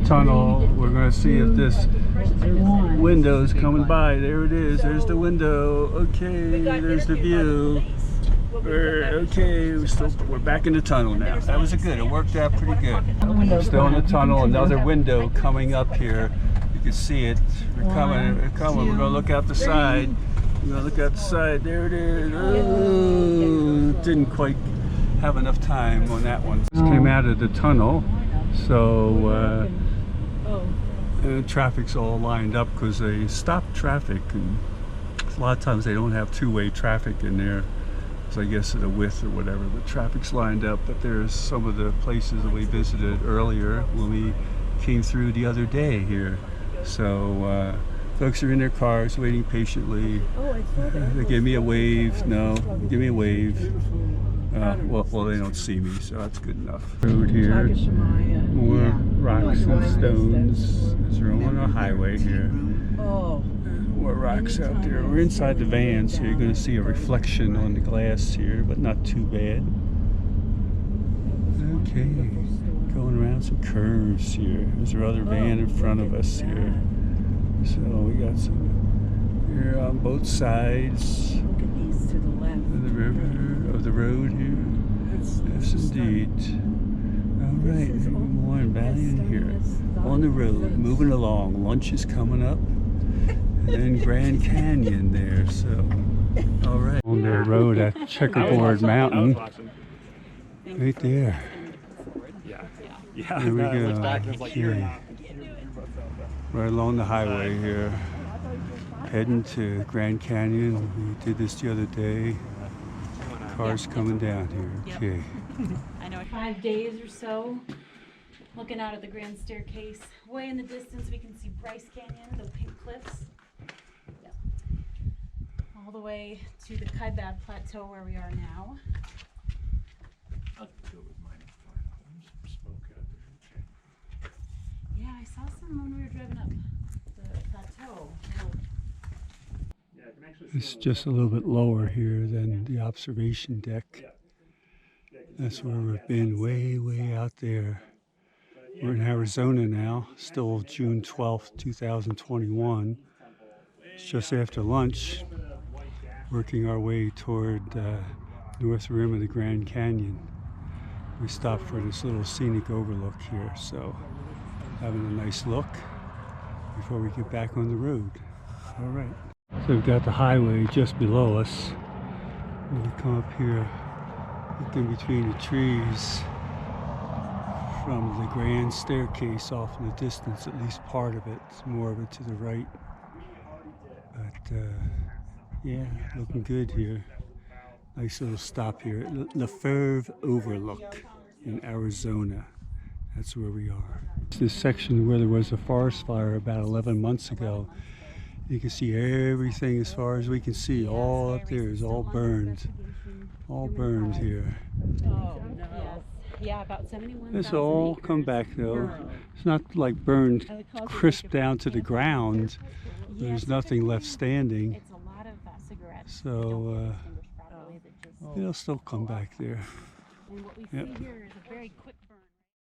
Tunnel. We're going to see if this window is coming by. There it is. There's the window. Okay, there's the view. Okay, we're back in the tunnel now. That was good. It worked out pretty good. We're still in the tunnel. Another window coming up here. You can see it. We're coming. We're coming. We're going to look out the side. We're going to look out the side. There it is. Oh, didn't quite have enough time on that one. Just came out of the tunnel, so traffic's all lined up because they stopped traffic, and a lot of times they don't have two-way traffic in there. So I guess the width or whatever, but traffic's lined up. But there's some of the places that we visited earlier when we came through the other day here. So folks are in their cars waiting patiently. They give me a wave. No, give me a wave. Well, they don't see me, so that's good enough. Road here, more rocks and stones. We're on a highway here. More rocks out there. We're inside the van, so you're going to see a reflection on the glass here, but not too bad. Okay, going around some curves here. There's our other van in front of us here. So we got some here on both sides of the river, of the road here. Yes, indeed. All right, more valley in here. On the road, moving along. Lunch is coming up. And then Grand Canyon there, so. All right. On the road at Checkerboard Mountain. Right there. There we go. Okay. Right along the highway here. Heading to Grand Canyon. We did this the other day. Cars coming down here. Okay. I know. 5 days or so. Looking out at the Grand Staircase. Way in the distance we can see Bryce Canyon, the pink cliffs. All the way to the Kaibab Plateau where we are now. I'll go with mine. Some smoke out there. Yeah, I saw some when we were driving up the plateau. It's just a little bit lower here than the observation deck. That's where we've been, way out there. We're in Arizona now, still June 12th, 2021. It's just after lunch, working our way toward north rim of the Grand Canyon. We stopped for this little scenic overlook here, so having a nice look before we get back on the road. All right. So we've got the highway just below us. When we come up here, look in between the trees from the Grand Staircase off in the distance, at least part of it, more of it to the right. But yeah, looking good here. Nice little stop here. LeFerve Overlook in Arizona. That's where we are. This section where there was a forest fire about 11 months ago. You can see everything as far as we can see. All up there is all burned. All burned here. Oh, no. Yeah, about 71,000. This will all come back though. It's not like burned crisp down to the ground. There's nothing left standing. It's a lot of cigarettes. So it'll still come back there. And what we see here is a very quick